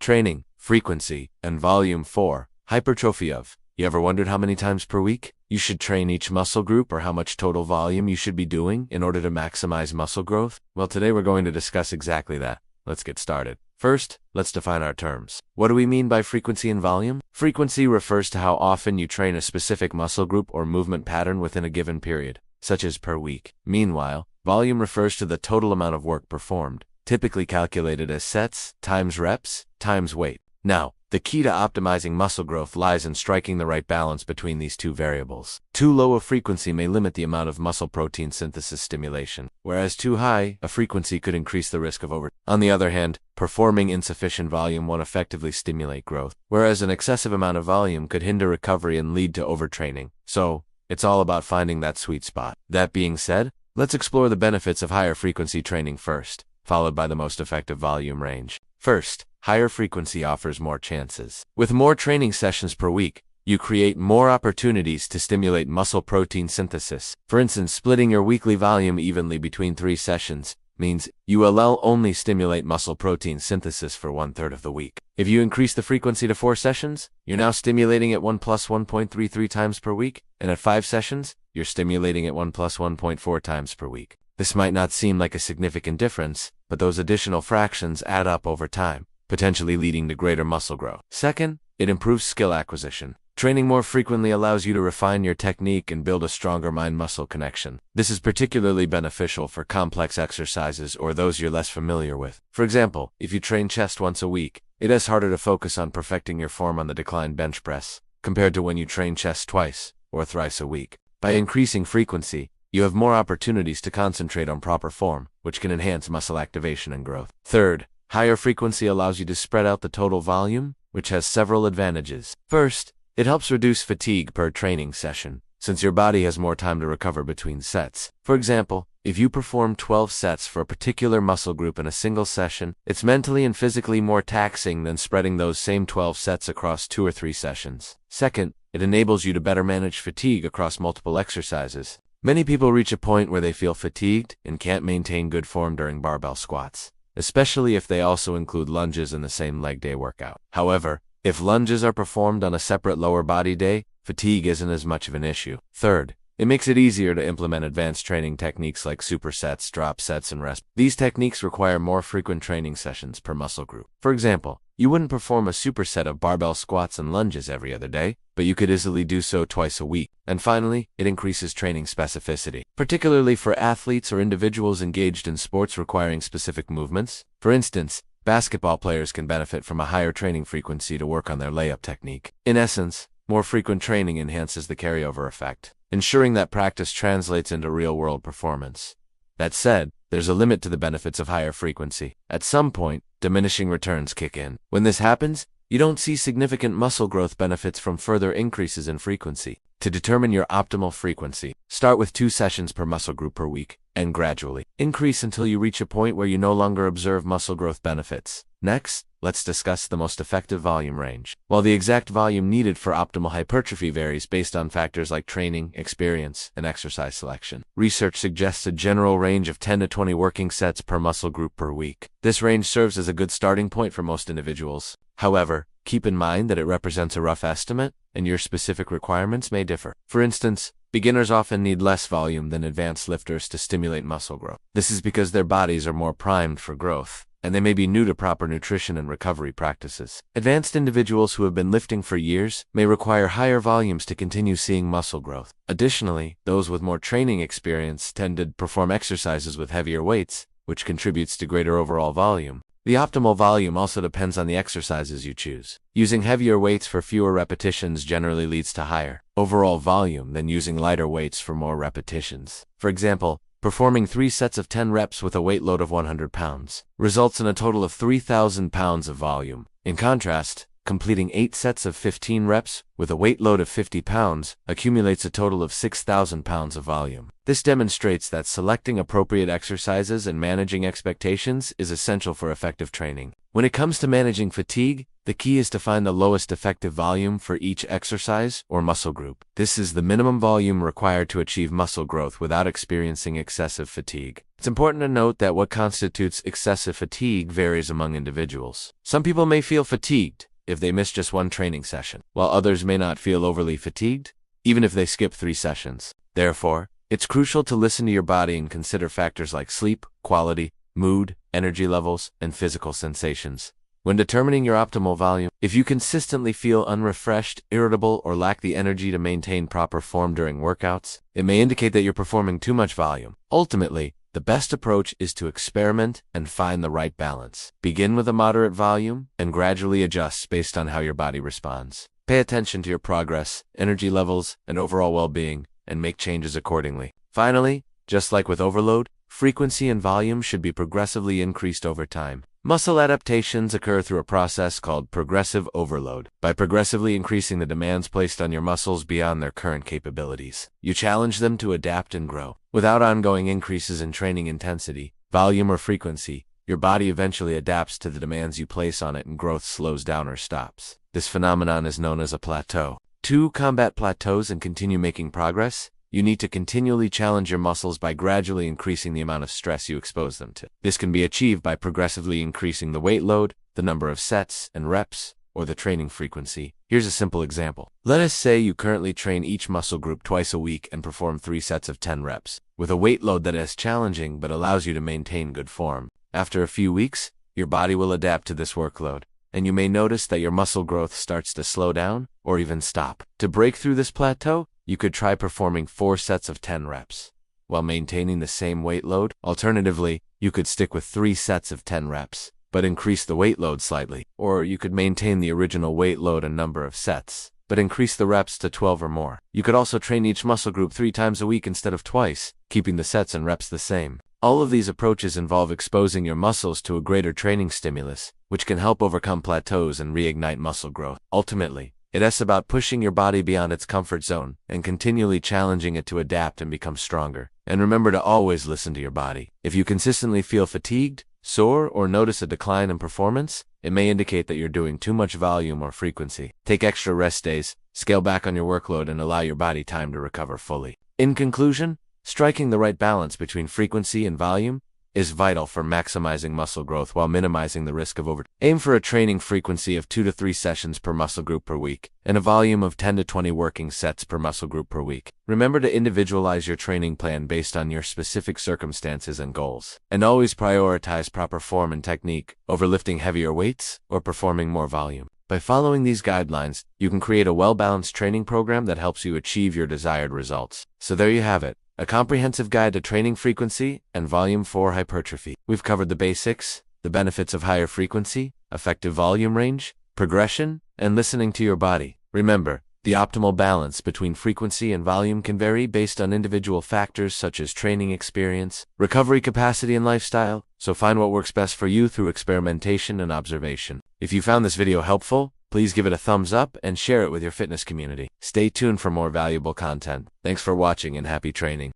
Training, frequency, and volume. 4. Hypertrophy of. You ever wondered how many times per week you should train each muscle group or how much total volume you should be doing in order to maximize muscle growth? Well, today we're going to discuss exactly that. Let's get started. First, let's define our terms. What do we mean by frequency and volume? Frequency refers to how often you train a specific muscle group or movement pattern within a given period, such as per week. Meanwhile, volume refers to the total amount of work performed, typically calculated as sets times reps times weight. Now, the key to optimizing muscle growth lies in striking the right balance between these two variables. Too low a frequency may limit the amount of muscle protein synthesis stimulation, whereas too high a frequency could increase the risk of over. On the other hand, performing insufficient volume won't effectively stimulate growth, whereas an excessive amount of volume could hinder recovery and lead to overtraining. So, it's all about finding that sweet spot. That being said, let's explore the benefits of higher frequency training first, followed by the most effective volume range. First, higher frequency offers more chances. With more training sessions per week, you create more opportunities to stimulate muscle protein synthesis. For instance, splitting your weekly volume evenly between 3 sessions means you will only stimulate muscle protein synthesis for 1/3 of the week. If you increase the frequency to 4 sessions, you're now stimulating it 1 plus 1.33 times per week, and at 5 sessions, you're stimulating it 1 plus 1.4 times per week. This might not seem like a significant difference, but those additional fractions add up over time, potentially leading to greater muscle growth. Second, it improves skill acquisition. Training more frequently allows you to refine your technique and build a stronger mind-muscle connection. This is particularly beneficial for complex exercises or those you're less familiar with. For example, if you train chest once a week, it is harder to focus on perfecting your form on the decline bench press, compared to when you train chest twice or thrice a week. By increasing frequency, you have more opportunities to concentrate on proper form, which can enhance muscle activation and growth. Third, higher frequency allows you to spread out the total volume, which has several advantages. First, it helps reduce fatigue per training session, since your body has more time to recover between sets. For example, if you perform 12 sets for a particular muscle group in a single session, it's mentally and physically more taxing than spreading those same 12 sets across 2 or 3 sessions. Second, it enables you to better manage fatigue across multiple exercises. Many people reach a point where they feel fatigued and can't maintain good form during barbell squats, especially if they also include lunges in the same leg day workout. However, if lunges are performed on a separate lower body day, fatigue isn't as much of an issue. Third, it makes it easier to implement advanced training techniques like supersets, drop sets, and rest. These techniques require more frequent training sessions per muscle group. For example, you wouldn't perform a superset of barbell squats and lunges every other day, but you could easily do so twice a week. And finally, it increases training specificity, particularly for athletes or individuals engaged in sports requiring specific movements. For instance, basketball players can benefit from a higher training frequency to work on their layup technique. In essence, more frequent training enhances the carryover effect, ensuring that practice translates into real-world performance. That said, there's a limit to the benefits of higher frequency. At some point, diminishing returns kick in. When this happens, you don't see significant muscle growth benefits from further increases in frequency. To determine your optimal frequency, start with 2 sessions per muscle group per week, and gradually increase until you reach a point where you no longer observe muscle growth benefits. Next, let's discuss the most effective volume range. While the exact volume needed for optimal hypertrophy varies based on factors like training, experience, and exercise selection, research suggests a general range of 10 to 20 working sets per muscle group per week. This range serves as a good starting point for most individuals. However, keep in mind that it represents a rough estimate, and your specific requirements may differ. For instance, beginners often need less volume than advanced lifters to stimulate muscle growth. This is because their bodies are more primed for growth, and they may be new to proper nutrition and recovery practices. Advanced individuals who have been lifting for years may require higher volumes to continue seeing muscle growth. Additionally, those with more training experience tend to perform exercises with heavier weights, which contributes to greater overall volume. The optimal volume also depends on the exercises you choose. Using heavier weights for fewer repetitions generally leads to higher overall volume than using lighter weights for more repetitions. For example, performing 3 sets of 10 reps with a weight load of 100 pounds results in a total of 3,000 pounds of volume. In contrast, completing 8 sets of 15 reps with a weight load of 50 pounds accumulates a total of 6,000 pounds of volume. This demonstrates that selecting appropriate exercises and managing expectations is essential for effective training. When it comes to managing fatigue, The key is to find the lowest effective volume for each exercise or muscle group. This is the minimum volume required to achieve muscle growth without experiencing excessive fatigue. It's important to note that what constitutes excessive fatigue varies among individuals. Some people may feel fatigued if they miss just one training session, while others may not feel overly fatigued, even if they skip 3 sessions. Therefore, it's crucial to listen to your body and consider factors like sleep, quality, mood, energy levels, and physical sensations. When determining your optimal volume, if you consistently feel unrefreshed, irritable, or lack the energy to maintain proper form during workouts, it may indicate that you're performing too much volume. Ultimately, the best approach is to experiment and find the right balance. Begin with a moderate volume and gradually adjust based on how your body responds. Pay attention to your progress, energy levels, and overall well-being, and make changes accordingly. Finally, just like with overload, frequency and volume should be progressively increased over time. Muscle adaptations occur through a process called progressive overload. By progressively increasing the demands placed on your muscles beyond their current capabilities, you challenge them to adapt and grow. Without ongoing increases in training intensity, volume, or frequency, your body eventually adapts to the demands you place on it and growth slows down or stops. This phenomenon is known as a plateau. To combat plateaus and continue making progress, you need to continually challenge your muscles by gradually increasing the amount of stress you expose them to. This can be achieved by progressively increasing the weight load, the number of sets and reps, or the training frequency. Here's a simple example. Let us say you currently train each muscle group twice a week and perform 3 sets of 10 reps, with a weight load that is challenging but allows you to maintain good form. After a few weeks, your body will adapt to this workload, and you may notice that your muscle growth starts to slow down or even stop. To break through this plateau, you could try performing 4 sets of 10 reps while maintaining the same weight load. Alternatively, you could stick with 3 sets of 10 reps, but increase the weight load slightly. Or you could maintain the original weight load and number of sets, but increase the reps to 12 or more. You could also train each muscle group 3 times a week instead of twice, keeping the sets and reps the same. All of these approaches involve exposing your muscles to a greater training stimulus, which can help overcome plateaus and reignite muscle growth. Ultimately, it's about pushing your body beyond its comfort zone and continually challenging it to adapt and become stronger. And remember to always listen to your body. If you consistently feel fatigued, sore, or notice a decline in performance, it may indicate that you're doing too much volume or frequency. Take extra rest days, scale back on your workload, and allow your body time to recover fully. In conclusion, striking the right balance between frequency and volume is vital for maximizing muscle growth while minimizing the risk of overtraining. Aim for a training frequency of 2 to 3 sessions per muscle group per week, and a volume of 10 to 20 working sets per muscle group per week. Remember to individualize your training plan based on your specific circumstances and goals. And always prioritize proper form and technique over lifting heavier weights or performing more volume. By following these guidelines, you can create a well-balanced training program that helps you achieve your desired results. So there you have it. A comprehensive guide to training frequency and volume for hypertrophy. We've covered the basics, the benefits of higher frequency, effective volume range, progression, and listening to your body. Remember, the optimal balance between frequency and volume can vary based on individual factors such as training experience, recovery capacity, and lifestyle, so find what works best for you through experimentation and observation. If you found this video helpful, please give it a thumbs up and share it with your fitness community. Stay tuned for more valuable content. Thanks for watching and happy training.